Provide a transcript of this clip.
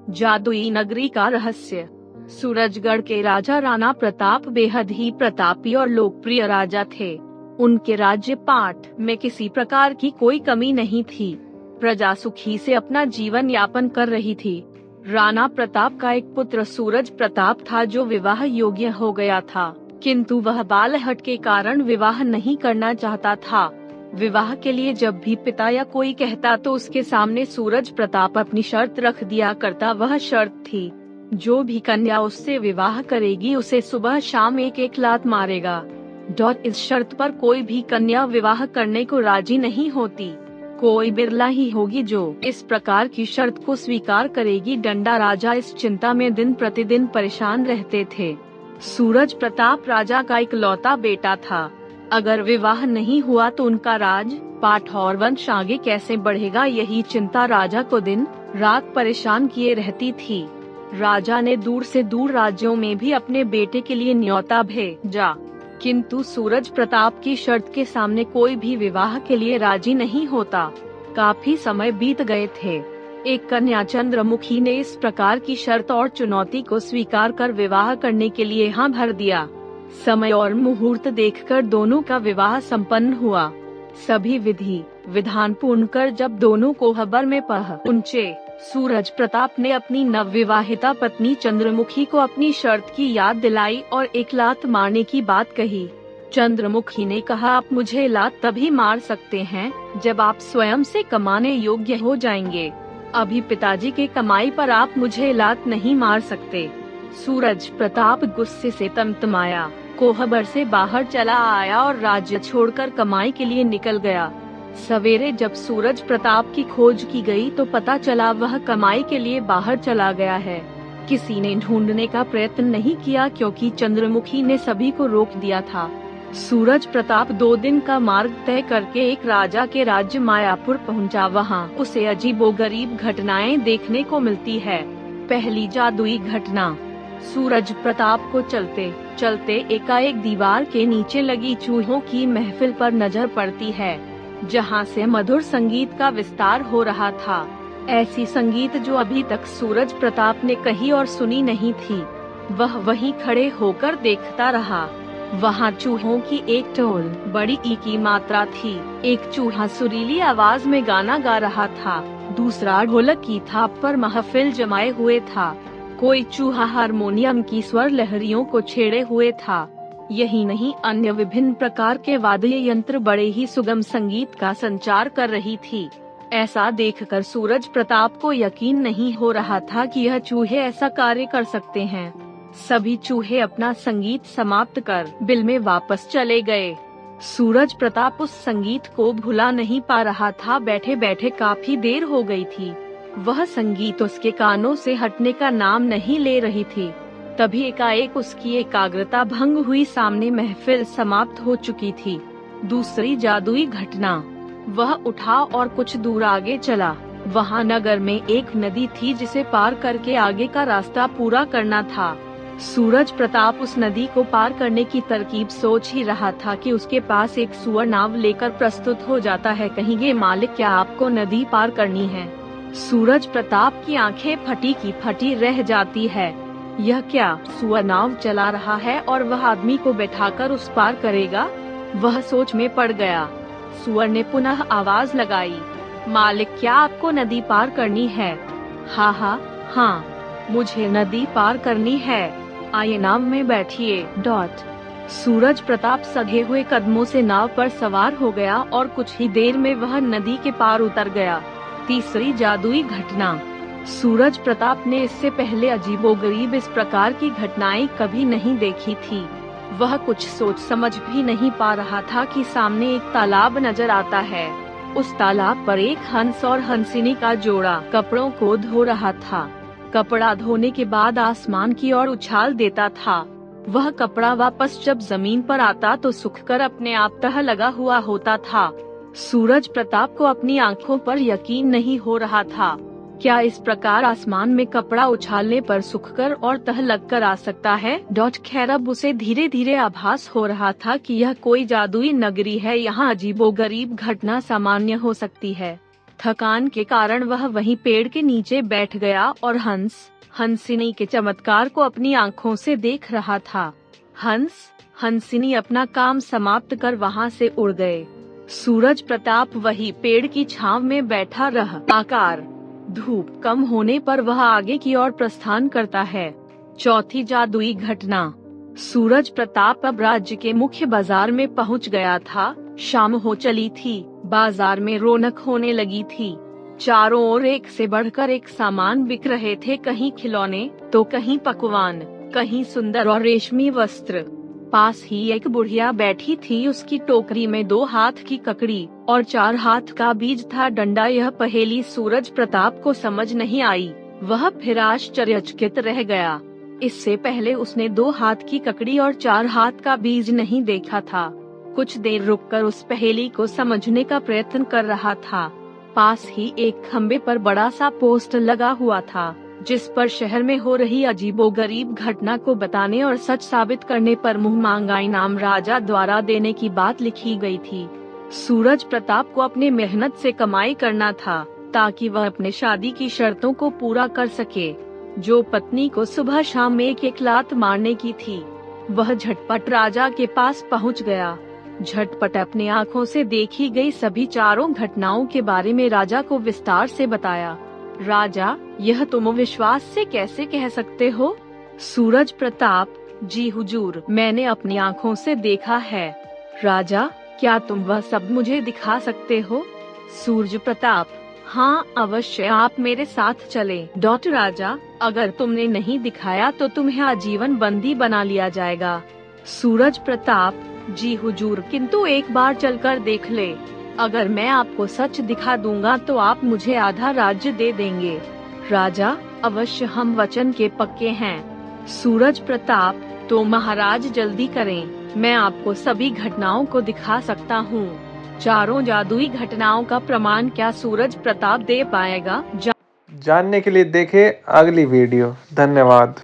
जादुई नगरी का रहस्य। सूरजगढ़ के राजा राणा प्रताप बेहद ही प्रतापी और लोकप्रिय राजा थे। उनके राज्य पाट में किसी प्रकार की कोई कमी नहीं थी। प्रजा सुखी से अपना जीवन यापन कर रही थी। राणा प्रताप का एक पुत्र सूरज प्रताप था जो विवाह योग्य हो गया था, किंतु वह बालहट के कारण विवाह नहीं करना चाहता था। विवाह के लिए जब भी पिता या कोई कहता तो उसके सामने सूरज प्रताप अपनी शर्त रख दिया करता। वह शर्त थी, जो भी कन्या उससे विवाह करेगी उसे सुबह शाम एक एक लात मारेगा। इस शर्त पर कोई भी कन्या विवाह करने को राजी नहीं होती। कोई बिरला ही होगी जो इस प्रकार की शर्त को स्वीकार करेगी। डंडा राजा इस चिंता में दिन प्रतिदिन परेशान रहते थे। सूरज प्रताप राजा का इकलौता बेटा था। अगर विवाह नहीं हुआ तो उनका राज, पाठ और वंश आगे कैसे बढ़ेगा, यही चिंता राजा को दिन रात परेशान किए रहती थी। राजा ने दूर से दूर राज्यों में भी अपने बेटे के लिए न्योता भेजा, किंतु सूरज प्रताप की शर्त के सामने कोई भी विवाह के लिए राजी नहीं होता। काफी समय बीत गए थे। एक कन्या चंद्रमुखी ने इस प्रकार की शर्त और चुनौती को स्वीकार कर विवाह करने के लिए हाँ भर दिया। समय और मुहूर्त देखकर दोनों का विवाह संपन्न हुआ। सभी विधि विधान पूर्ण कर जब दोनों को खबर में पहुंचे, सूरज प्रताप ने अपनी नवविवाहिता पत्नी चंद्रमुखी को अपनी शर्त की याद दिलाई और एक लात मारने की बात कही। चंद्रमुखी ने कहा, आप मुझे लात तभी मार सकते हैं जब आप स्वयं से कमाने योग्य हो जाएंगे। अभी पिताजी के कमाई पर आप मुझे लात नहीं मार सकते। सूरज प्रताप गुस्से से तमतमाया, कोहबर से बाहर चला आया और राज्य छोड़कर कमाई के लिए निकल गया। सवेरे जब सूरज प्रताप की खोज की गई तो पता चला वह कमाई के लिए बाहर चला गया है। किसी ने ढूंढने का प्रयत्न नहीं किया क्योंकि चंद्रमुखी ने सभी को रोक दिया था। सूरज प्रताप 2 दिन का मार्ग तय करके एक राजा के राज्य मायापुर पहुंचा। वहां उसे अजीबोगरीब घटनाएं देखने को मिलती है। पहली जादुई घटना। सूरज प्रताप को चलते चलते एकाएक दीवार के नीचे लगी चूहों की महफिल पर नजर पड़ती है, जहां से मधुर संगीत का विस्तार हो रहा था। ऐसी संगीत जो अभी तक सूरज प्रताप ने कही और सुनी नहीं थी। वह वहीं खड़े होकर देखता रहा। वहां चूहों की एक टोल बड़ी ई की मात्रा थी। एक चूहा सुरीली आवाज में गाना गा रहा था, दूसरा ढोलक की थाप पर महफिल जमाए हुए था। कोई चूहा हारमोनियम की स्वर लहरियों को छेड़े हुए था। यही नहीं, अन्य विभिन्न प्रकार के वाद्य यंत्र बड़े ही सुगम संगीत का संचार कर रही थी। ऐसा देखकर सूरज प्रताप को यकीन नहीं हो रहा था कि यह चूहे ऐसा कार्य कर सकते हैं। सभी चूहे अपना संगीत समाप्त कर बिल में वापस चले गए। सूरज प्रताप उस संगीत को भुला नहीं पा रहा था। बैठे बैठे काफी देर हो गई थी। वह संगीत उसके कानों से हटने का नाम नहीं ले रही थी। तभी एकाएक उसकी एकाग्रता भंग हुई। सामने महफिल समाप्त हो चुकी थी। दूसरी जादुई घटना। वह उठा और कुछ दूर आगे चला। वहां नगर में एक नदी थी जिसे पार करके आगे का रास्ता पूरा करना था। सूरज प्रताप उस नदी को पार करने की तरकीब सोच ही रहा था कि उसके पास एक सुअर नाव लेकर प्रस्तुत हो जाता है। कहेंगे, मालिक क्या आपको नदी पार करनी है? सूरज प्रताप की आंखें फटी की फटी रह जाती है। यह क्या, सुअर नाव चला रहा है और वह आदमी को बैठाकर उस पार करेगा? वह सोच में पड़ गया। सुअर ने पुनः आवाज लगाई, मालिक क्या आपको नदी पार करनी है? हाँ, मुझे नदी पार करनी है। आइए नाव में बैठिए। सूरज प्रताप सधे हुए कदमों से नाव पर सवार हो गया और कुछ ही देर में वह नदी के पार उतर गया। तीसरी जादुई घटना। सूरज प्रताप ने इससे पहले अजीबोगरीब इस प्रकार की घटनाएं कभी नहीं देखी थी। वह कुछ सोच समझ भी नहीं पा रहा था कि सामने एक तालाब नजर आता है। उस तालाब पर एक हंस और हंसिनी का जोड़ा कपड़ों को धो रहा था। कपड़ा धोने के बाद आसमान की ओर उछाल देता था। वह कपड़ा वापस जब जमीन पर आता तो सूखकर अपने आप तह लगा हुआ होता था। सूरज प्रताप को अपनी आंखों पर यकीन नहीं हो रहा था। क्या इस प्रकार आसमान में कपड़ा उछालने पर सूखकर और तह लगकर आ सकता है? खैर अब उसे धीरे धीरे आभास हो रहा था कि यह कोई जादुई नगरी है। यहाँ अजीबोगरीब घटना सामान्य हो सकती है। थकान के कारण वह वहीं पेड़ के नीचे बैठ गया और हंसिनी के चमत्कार को अपनी आंखों से देख रहा था। हंसिनी अपना काम समाप्त कर वहां से उड़ गए। सूरज प्रताप वही पेड़ की छांव में बैठा रहा। आकार धूप कम होने पर वह आगे की ओर प्रस्थान करता है। चौथी जादुई घटना। सूरज प्रताप अब राज्य के मुख्य बाजार में पहुंच गया था। शाम हो चली थी। बाजार में रौनक होने लगी थी। चारों ओर एक से बढ़कर एक सामान बिक रहे थे, कहीं खिलौने तो कहीं पकवान, कहीं सुंदर और रेशमी वस्त्र। पास ही एक बुढ़िया बैठी थी। उसकी टोकरी में 2 हाथ की ककड़ी और 4 हाथ का बीज था, डंडा। यह पहेली सूरज प्रताप को समझ नहीं आई। वह फिर आश्चर्यचकित रह गया। इससे पहले उसने 2 हाथ की ककड़ी और 4 हाथ का बीज नहीं देखा था। कुछ देर रुककर उस पहेली को समझने का प्रयत्न कर रहा था। पास ही एक खम्बे पर बड़ा सा पोस्टर लगा हुआ था, जिस पर शहर में हो रही अजीबोगरीब घटना को बताने और सच साबित करने पर मुहमांगा इनाम राजा द्वारा देने की बात लिखी गई थी। सूरज प्रताप को अपने मेहनत से कमाई करना था, ताकि वह अपने शादी की शर्तों को पूरा कर सके, जो पत्नी को सुबह शाम एक लात मारने की थी। वह झटपट राजा के पास पहुंच गया। झटपट अपने आँखों से देखी गई सभी चारों घटनाओं के बारे में राजा को विस्तार से बताया। राजा, यह तुम विश्वास से कैसे कह सकते हो? सूरज प्रताप, जी हुजूर, मैंने अपनी आँखों से देखा है। राजा, क्या तुम वह सब मुझे दिखा सकते हो? सूरज प्रताप, हाँ अवश्य, आप मेरे साथ चलें। डॉक्टर राजा, अगर तुमने नहीं दिखाया तो तुम्हें आजीवन बंदी बना लिया जाएगा। सूरज प्रताप, जी हुजूर, किंतु एक बार चलकर देख ले। अगर मैं आपको सच दिखा दूंगा तो आप मुझे आधा राज्य दे देंगे। राजा, अवश्य, हम वचन के पक्के हैं। सूरज प्रताप, तो महाराज जल्दी करें, मैं आपको सभी घटनाओं को दिखा सकता हूँ। चारों जादुई घटनाओं का प्रमाण क्या सूरज प्रताप दे पाएगा? जानने के लिए देखें अगली वीडियो। धन्यवाद।